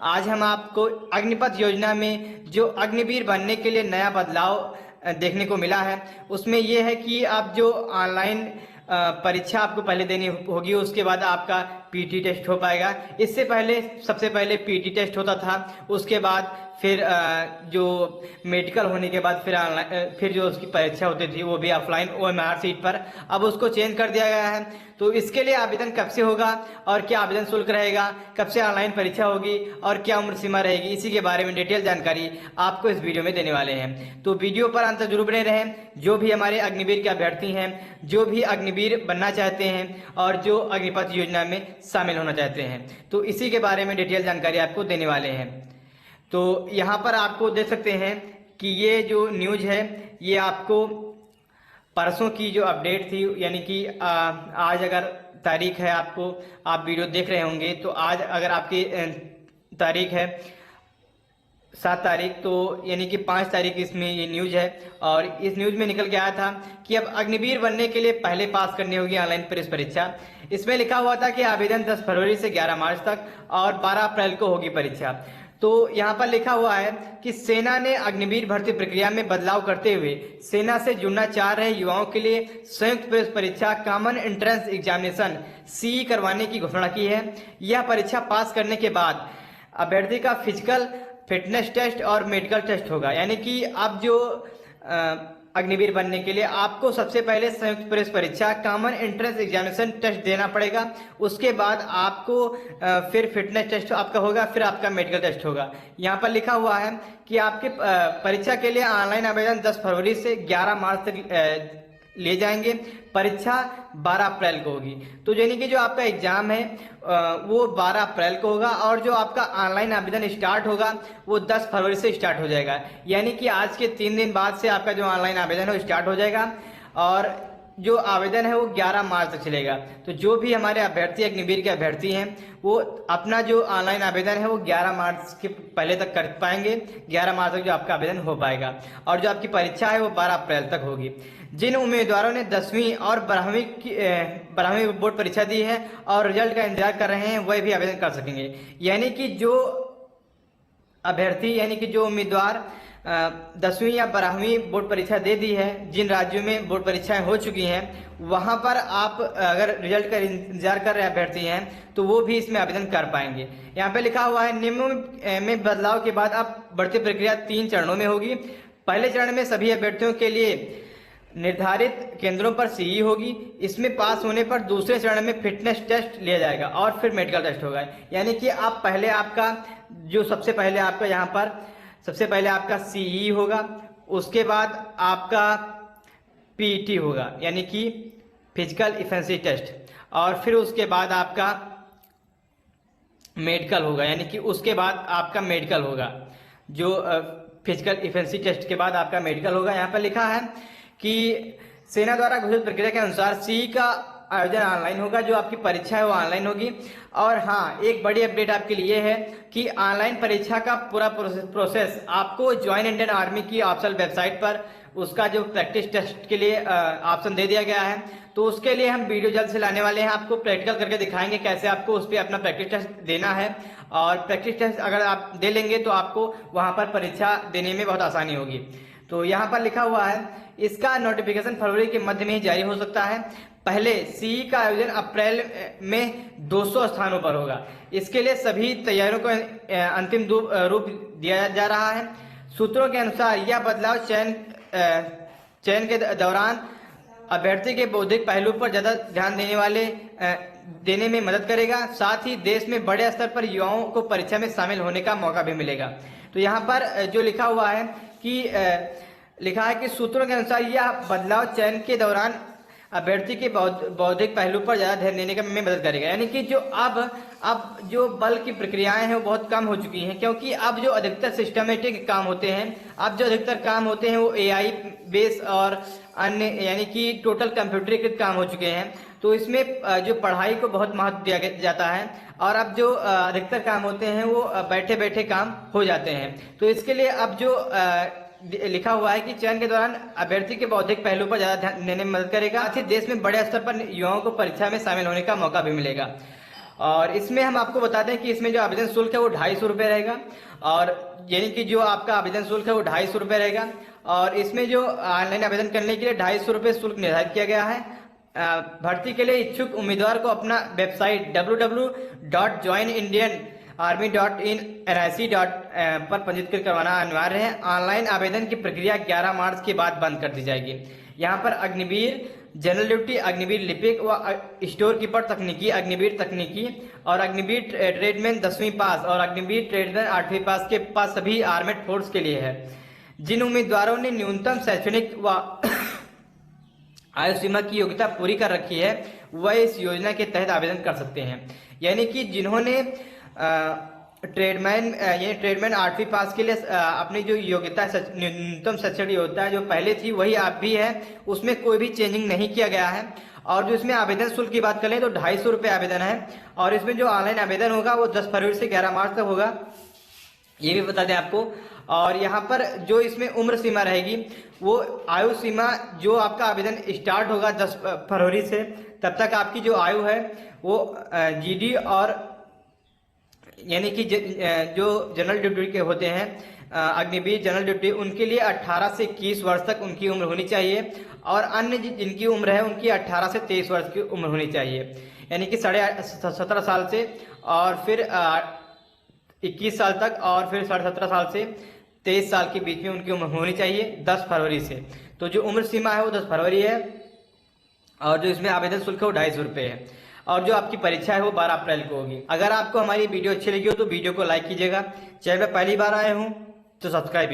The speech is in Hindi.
आज हम आपको अग्निपथ योजना में जो अग्निवीर बनने के लिए नया बदलाव देखने को मिला है, उसमें यह है कि आप जो ऑनलाइन परीक्षा आपको पहले देनी होगी, उसके बाद आपका पीटी टेस्ट हो पाएगा। इससे पहले सबसे पहले पीटी टेस्ट होता था, उसके बाद फिर जो मेडिकल होने के बाद फिर जो उसकी परीक्षा होती थी वो भी ऑफलाइन ओएमआर सीट पर। अब उसको चेंज कर दिया गया है। तो इसके लिए आवेदन कब से होगा और क्या आवेदन शुल्क रहेगा, कब से ऑनलाइन परीक्षा होगी और क्या उम्र सीमा रहेगी, इसी के बारे में डिटेल जानकारी आपको इस वीडियो में देने वाले हैं। तो वीडियो पर अंत तक जरूर बने रहें। जो भी हमारे अग्निवीर के अभ्यर्थी हैं, जो भी अग्निवीर बनना चाहते हैं और जो अग्निपथ योजना में शामिल होना चाहते हैं, तो इसी के बारे में डिटेल जानकारी आपको देने वाले हैं। तो यहाँ पर आपको देख सकते हैं कि ये जो न्यूज़ है ये आपको परसों की जो अपडेट थी, यानी कि आज अगर तारीख है, आपको आप वीडियो देख रहे होंगे तो आज अगर आपकी तारीख है 7 तारीख, तो यानी कि 5 तारीख इसमें ये न्यूज़ है। और इस न्यूज़ में निकल के आया था कि अब अग्निवीर बनने के लिए पहले पास करनी होगी ऑनलाइन प्रवेश परीक्षा। इसमें लिखा हुआ था कि आवेदन 10 फरवरी से 11 मार्च तक और 12 अप्रैल को होगी परीक्षा। तो यहाँ पर लिखा हुआ है कि सेना ने अग्निवीर भर्ती प्रक्रिया में बदलाव करते हुए सेना से जुड़ना चाह रहे युवाओं के लिए संयुक्त प्रवेश परीक्षा कॉमन एंट्रेंस एग्जामिनेशन सीई करवाने की घोषणा की है। यह परीक्षा पास करने के बाद अभ्यर्थी का फिजिकल फिटनेस टेस्ट और मेडिकल टेस्ट होगा। यानी कि अब जो अग्निवीर बनने के लिए आपको सबसे पहले संयुक्त प्रवेश परीक्षा कॉमन एंट्रेंस एग्जामिनेशन टेस्ट देना पड़ेगा। उसके बाद आपको फिर फिटनेस टेस्ट आपका होगा, फिर आपका मेडिकल टेस्ट होगा। यहाँ पर लिखा हुआ है कि आपके परीक्षा के लिए ऑनलाइन आवेदन 10 फरवरी से 11 मार्च तक ले जाएंगे। परीक्षा 12 अप्रैल को होगी। तो यानी कि जो आपका एग्जाम है वो 12 अप्रैल को होगा और जो आपका ऑनलाइन आवेदन स्टार्ट होगा वो 10 फरवरी से स्टार्ट हो जाएगा। यानी कि आज के 3 दिन बाद से आपका जो ऑनलाइन आवेदन है वो स्टार्ट हो जाएगा और जो आवेदन है वो 11 मार्च तक चलेगा। तो जो भी हमारे अभ्यर्थी अग्निवीर के अभ्यर्थी हैं वो अपना जो ऑनलाइन आवेदन है वो 11 मार्च के पहले तक कर पाएंगे। 11 मार्च तक जो आपका आवेदन हो पाएगा और जो आपकी परीक्षा है वो 12 अप्रैल तक होगी। जिन उम्मीदवारों ने 10वीं और 12वीं बोर्ड परीक्षा दी है और रिजल्ट का इंतजार कर रहे हैं वह भी आवेदन कर सकेंगे। यानी कि जो अभ्यर्थी, यानी कि जो उम्मीदवार 10वीं या 12वीं बोर्ड परीक्षा दे दी है, जिन राज्यों में बोर्ड परीक्षाएं हो चुकी हैं, वहां पर आप अगर रिजल्ट का इंतजार कर रहे अभ्यर्थी हैं तो वो भी इसमें आवेदन कर पाएंगे। यहाँ पे लिखा हुआ है नियमों में बदलाव के बाद अब भर्ती प्रक्रिया 3 चरणों में होगी। पहले चरण में सभी अभ्यर्थियों के लिए निर्धारित केंद्रों पर सीई होगी। इसमें पास होने पर दूसरे चरण में फिटनेस टेस्ट लिया जाएगा और फिर मेडिकल टेस्ट होगा। यानी कि आप पहले आपका जो सबसे पहले आपका यहाँ पर सबसे पहले आपका सीई होगा, उसके बाद आपका पीटी होगा यानी कि फिजिकल इफिशिएंसी टेस्ट, और फिर उसके बाद आपका मेडिकल होगा। यानी कि उसके बाद आपका मेडिकल होगा, जो फिजिकल इफिशिएंसी टेस्ट के बाद आपका मेडिकल होगा। यहाँ पर लिखा है कि सेना द्वारा घोषित प्रक्रिया के अनुसार सीई का आयोजन ऑनलाइन होगा। जो आपकी परीक्षा है वो ऑनलाइन होगी। और हाँ, एक बड़ी अपडेट आपके लिए है कि ऑनलाइन परीक्षा का पूरा प्रोसेस आपको ज्वाइन इंडियन आर्मी की ऑफिशियल वेबसाइट पर उसका जो प्रैक्टिस टेस्ट के लिए ऑप्शन दे दिया गया है। तो उसके लिए हम वीडियो जल्द से लाने वाले हैं, आपको प्रैक्टिकल करके दिखाएंगे कैसे आपको उस पर अपना प्रैक्टिस टेस्ट देना है। और प्रैक्टिस टेस्ट अगर आप दे लेंगे तो आपको वहाँ पर परीक्षा देने में बहुत आसानी होगी। तो यहाँ पर लिखा हुआ है इसका नोटिफिकेशन फरवरी के मध्य में ही जारी हो सकता है। पहले सीई का आयोजन अप्रैल में 200 स्थानों पर होगा। इसके लिए सभी तैयारियों को अंतिम रूप दिया जा रहा है। सूत्रों के अनुसार यह बदलाव चयन के दौरान अभ्यर्थी के बौद्धिक पहलू पर ज्यादा ध्यान देने में मदद करेगा। साथ ही देश में बड़े स्तर पर युवाओं को परीक्षा में शामिल होने का मौका भी मिलेगा। तो यहाँ पर जो लिखा हुआ है कि सूत्रों के अनुसार यह बदलाव चयन के दौरान अभ्यर्थी के बौद्धिक पहलू पर ज्यादा ध्यान देने में मदद करेगा। यानी कि जो अब जो बल की प्रक्रियाएं हैं वो बहुत कम हो चुकी हैं, क्योंकि अब जो अधिकतर सिस्टमेटिक काम होते हैं, अब जो अधिकतर काम होते हैं वो एआई बेस और अन्य यानी कि टोटल कंप्यूटरीकृत काम हो चुके हैं। तो इसमें जो पढ़ाई को बहुत महत्व दिया जाता है और अब जो अधिकतर काम होते हैं वो बैठे बैठे काम हो जाते हैं। तो इसके लिए अब जो लिखा हुआ है कि चयन के दौरान अभ्यर्थी के बौद्धिक पहलू पर ज्यादा ध्यान देने में मदद करेगा। साथ ही देश में बड़े स्तर पर युवाओं को परीक्षा में शामिल होने का मौका भी मिलेगा। और इसमें हम आपको बता दें कि इसमें जो आवेदन शुल्क है वो 250 रुपये रहेगा, और यानी कि जो आपका आवेदन शुल्क है वो 250 रुपये रहेगा। और इसमें जो ऑनलाइन आवेदन करने के लिए 250 रुपये शुल्क निर्धारित किया गया है। भर्ती के लिए इच्छुक उम्मीदवार को अपना वेबसाइट www.joinindianarmy.in पर पंजीकृत करवाना अनिवार्य है। ऑनलाइन आवेदन की प्रक्रिया 11 मार्च के बाद बंद कर दी जाएगी। यहाँ पर अग्निवीर जनरल ड्यूटी, अग्निवीर लिपिक व स्टोर कीपर तकनीकी, अग्निवीर तकनीकी और अग्निवीर ट्रेडमैन 10वीं पास और अग्निवीर ट्रेडमैन 8वीं पास के पास सभी आर्मेड फोर्स के लिए है। जिन उम्मीदवारों ने न्यूनतम शैक्षणिक व आयु सीमा की योग्यता पूरी कर रखी है वह इस योजना के तहत आवेदन कर सकते हैं। यानी कि जिन्होंने ट्रेडमैन 8वीं पास के लिए अपनी जो योग्यता न्यूनतम शैक्षणिक योग्यता जो पहले थी वही आप भी है, उसमें कोई भी चेंजिंग नहीं किया गया है। और जो इसमें आवेदन शुल्क की बात करें तो 250 रुपये आवेदन है, और इसमें जो ऑनलाइन आवेदन होगा वो 10 फरवरी से 11 मार्च तक होगा, ये भी बता दें आपको। और यहाँ पर जो इसमें उम्र सीमा रहेगी वो आयु सीमा जो आपका आवेदन स्टार्ट होगा 10 फरवरी से, तब तक आपकी जो आयु है वो जीडी और यानी कि जो जनरल ड्यूटी के होते हैं अग्निवीर जनरल ड्यूटी, उनके लिए 18 से 21 वर्ष तक उनकी उम्र होनी चाहिए, और अन्य जिनकी उम्र है उनकी 18 से 23 वर्ष की उम्र होनी चाहिए। यानी कि 17.5 साल से और फिर 21 साल तक, और फिर 17.5 साल से 23 साल के बीच में उनकी उम्र होनी चाहिए 10 फरवरी से। तो जो उम्र सीमा है वो 10 फरवरी है, और जो इसमें आवेदन शुल्क है वो 250 रुपये है, और जो आपकी परीक्षा है वो 12 अप्रैल को होगी। अगर आपको हमारी वीडियो अच्छी लगी हो तो वीडियो को लाइक कीजिएगा, चैनल पर पहली बार आए हों तो सब्सक्राइब